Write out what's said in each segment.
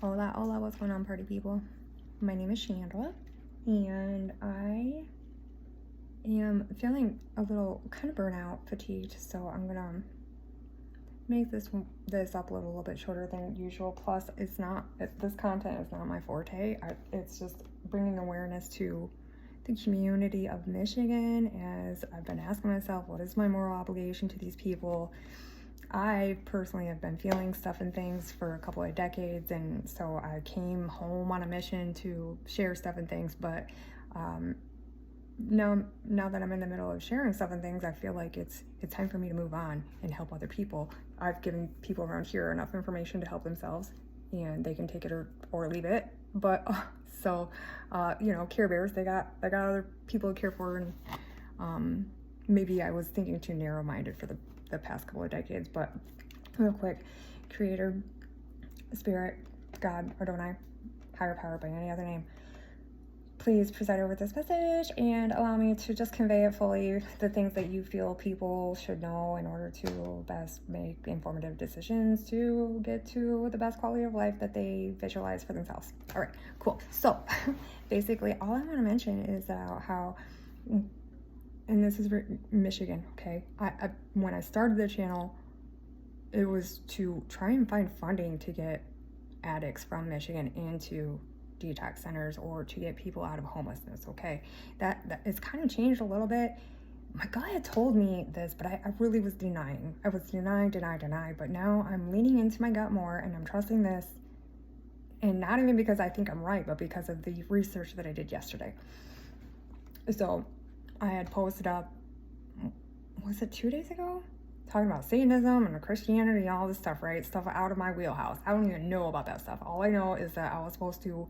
Hola, what's going on, party people? My name is Chandra, and I am feeling a little kind of burnout, fatigued, so I'm gonna make this upload a little bit shorter than usual. Plus, this content is not my forte. It's just bringing awareness to the community of Michigan, as I've been asking myself, what is my moral obligation to these people? I personally have been feeling stuff and things for a couple of decades, and so I came home on a mission to share stuff and things, but now that I'm in the middle of sharing stuff and things, I feel like it's time for me to move on and help other people. I've given people around here enough information to help themselves, and they can take it or leave it. But Care Bears, they got other people to care for, and maybe I was thinking too narrow-minded for the past couple of decades. But real quick, Creator, Spirit, God, Adonai, higher power by any other name, please preside over this message and allow me to just convey it fully, the things that you feel people should know in order to best make informative decisions to get to the best quality of life that they visualize for themselves. All right, cool. So basically all I want to mention is how, and this is Michigan, okay? I when I started the channel, it was to try and find funding to get addicts from Michigan into detox centers or to get people out of homelessness, okay? That it's kind of changed a little bit. My guy had told me this, but I really was denying. I was denying, but now I'm leaning into my gut more, and I'm trusting this, and not even because I think I'm right, but because of the research that I did yesterday. So I had posted up, was it 2 days ago? Talking about Satanism and Christianity and all this stuff, right? Stuff out of my wheelhouse. I don't even know about that stuff. All I know is that I was supposed to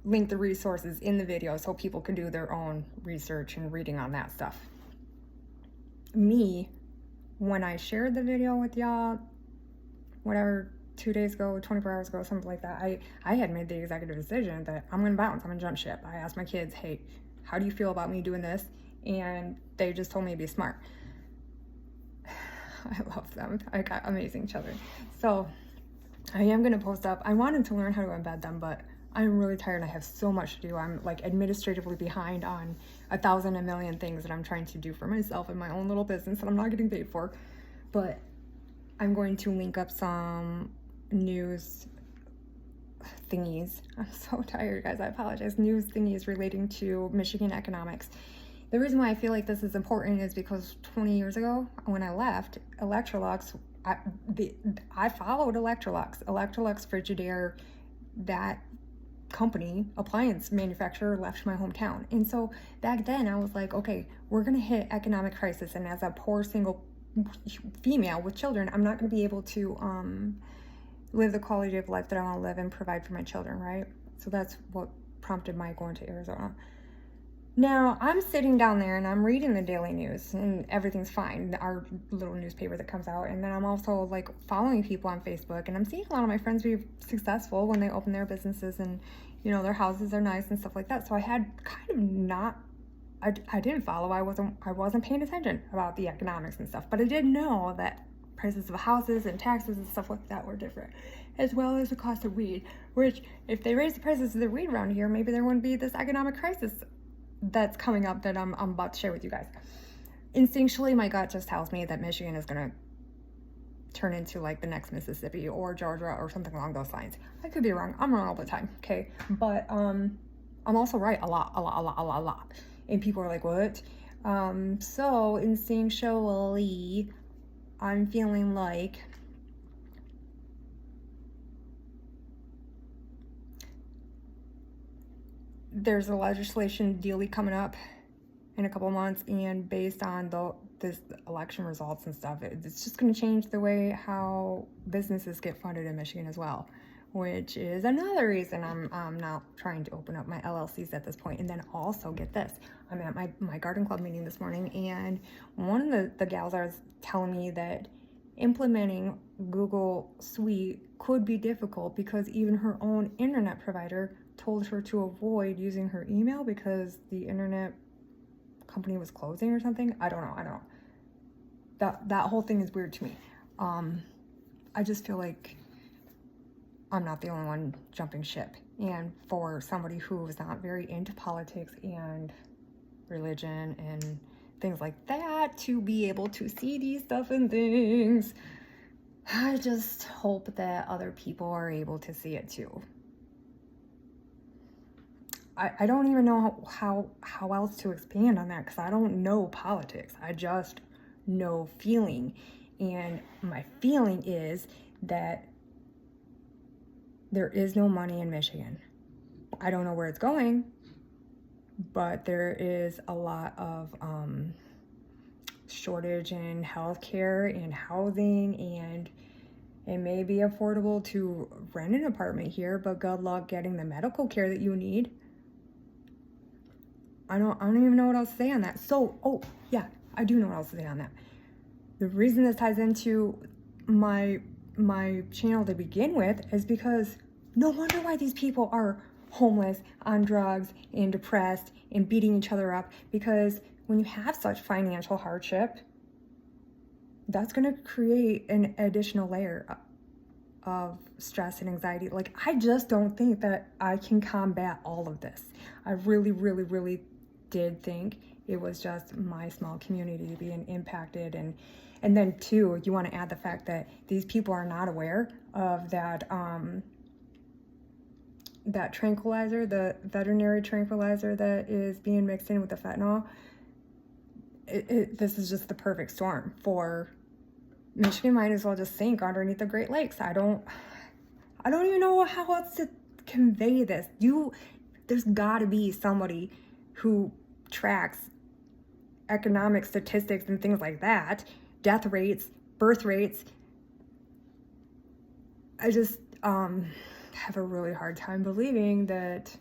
link the resources in the video so people could do their own research and reading on that stuff. Me, when I shared the video with y'all, whatever, 2 days ago, 24 hours ago, something like that, I had made the executive decision that I'm gonna bounce, I'm gonna jump ship. I asked my kids, hey, how do you feel about me doing this? And they just told me to be smart. I love them. I got amazing children. So I am going to post up. I wanted to learn how to embed them, but I'm really tired. I have so much to do. I'm like administratively behind on 1,000 a million things that I'm trying to do for myself in my own little business that I'm not getting paid for. But I'm going to link up some news thingies. I'm so tired, guys. I apologize. News thingies relating to Michigan economics. The reason why I feel like this is important is because 20 years ago, when I left Electrolux, I followed Electrolux. Electrolux Frigidaire, that company, appliance manufacturer, left my hometown. And so back then I was like, okay, we're going to hit economic crisis. And as a poor single female with children, I'm not going to be able to live the quality of life that I want to live and provide for my children, right? So that's what prompted my going to Arizona. Now, I'm sitting down there and I'm reading the daily news and everything's fine, our little newspaper that comes out. And then I'm also like following people on Facebook, and I'm seeing a lot of my friends be successful when they open their businesses, and their houses are nice and stuff like that. So I had kind of not, I didn't follow, I wasn't paying attention about the economics and stuff, but I did know that prices of houses and taxes and stuff like that were different, as well as the cost of weed, which if they raise the prices of the weed around here, maybe there wouldn't be this economic crisis that's coming up that I'm about to share with you guys. Instinctually, my gut just tells me that Michigan is going to turn into like the next Mississippi or Georgia or something along those lines. I could be wrong. I'm wrong all the time, okay? But I'm also right a lot. And people are like, what? So instinctually, I'm feeling like there's a legislation dealie coming up in a couple of months, and based on this election results and stuff, it's just going to change the way how businesses get funded in Michigan as well, which is another reason I'm not trying to open up my LLCs at this point. And then also, get this, I'm at my garden club meeting this morning, and one of the gals was telling me that implementing Google Suite could be difficult because even her own internet provider told her to avoid using her email because the internet company was closing or something. I don't know. That whole thing is weird to me. I just feel like I'm not the only one jumping ship. And for somebody who is not very into politics and religion and things like that, to be able to see these stuff and things, I just hope that other people are able to see it too. I don't even know how else to expand on that, because I don't know politics. I just know feeling. And my feeling is that there is no money in Michigan. I don't know where it's going, but there is a lot of shortage in healthcare and housing, and it may be affordable to rent an apartment here, but good luck getting the medical care that you need. I don't even know what else to say on that. So, oh yeah, I do know what else to say on that. The reason this ties into my channel to begin with is because no wonder why these people are homeless, on drugs, and depressed, and beating each other up. Because when you have such financial hardship, that's going to create an additional layer of stress and anxiety. Like, I just don't think that I can combat all of this. I really, really, really did think it was just my small community being impacted. And then too, you want to add the fact that these people are not aware of that that tranquilizer, the veterinary tranquilizer that is being mixed in with the fentanyl. This is just the perfect storm for Michigan. Might as well just sink underneath the Great Lakes. I don't even know how else to convey this. There's got to be somebody who tracks economic statistics and things like that, death rates, birth rates. I just have a really hard time believing that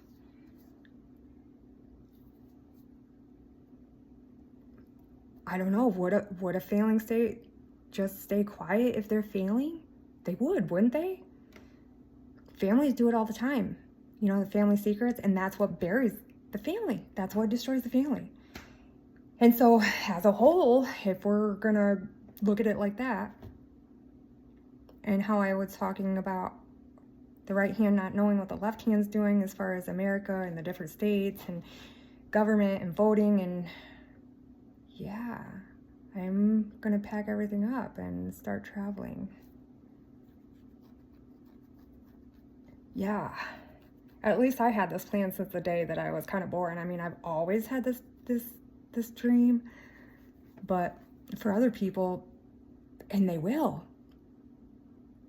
I don't know, would a failing state just stay quiet if they're failing? They would, wouldn't they? Families do it all the time. You know, the family secrets, and that's what buries the family. That's what destroys the family. And so, as a whole, if we're gonna look at it like that, and how I was talking about the right hand not knowing what the left hand's doing as far as America and the different states and government and voting, and yeah, I'm gonna pack everything up and start traveling. Yeah, at least I had this plan since the day that I was kind of born. I mean, I've always had this dream, but for other people, and they will,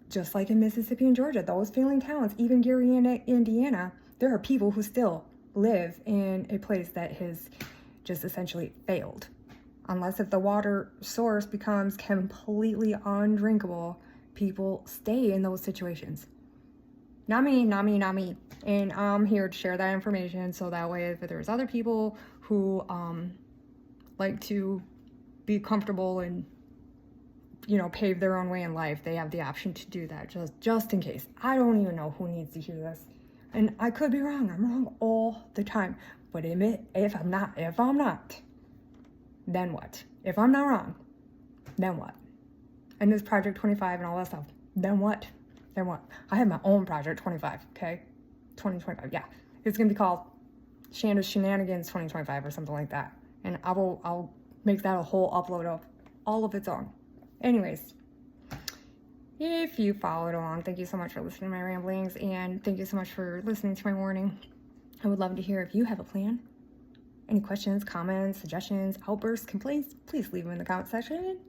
just like in Mississippi and Georgia, those failing towns, even Gary, Indiana, there are people who still live in a place that has just essentially failed. Unless if the water source becomes completely undrinkable, people stay in those situations. Not me. And I'm here to share that information so that way if there's other people who like to be comfortable and, you know, pave their own way in life, they have the option to do that, just in case. I don't even know who needs to hear this. And I could be wrong. I'm wrong all the time. But if I'm not, then what? If I'm not wrong, then what? And this Project 25 and all that stuff, then what? Then what? I have my own Project 25, okay? 2025, yeah. It's gonna be called Shanda's Shenanigans 2025 or something like that. And I'll make that a whole upload of all of its own. Anyways, if you followed along, thank you so much for listening to my ramblings, and thank you so much for listening to my warning. I would love to hear if you have a plan. Any questions, comments, suggestions, outbursts, complaints, please leave them in the comment section.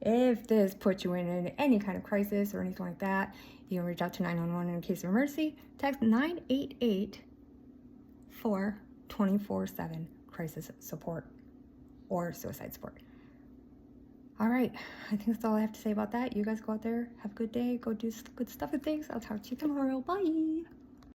If this puts you in any kind of crisis or anything like that, you can reach out to 911 in case of emergency. Text 988 for 24/7 crisis support or suicide support. All right, I think that's all I have to say about that. You guys go out there, have a good day, go do good stuff and things. I'll talk to you tomorrow. Bye.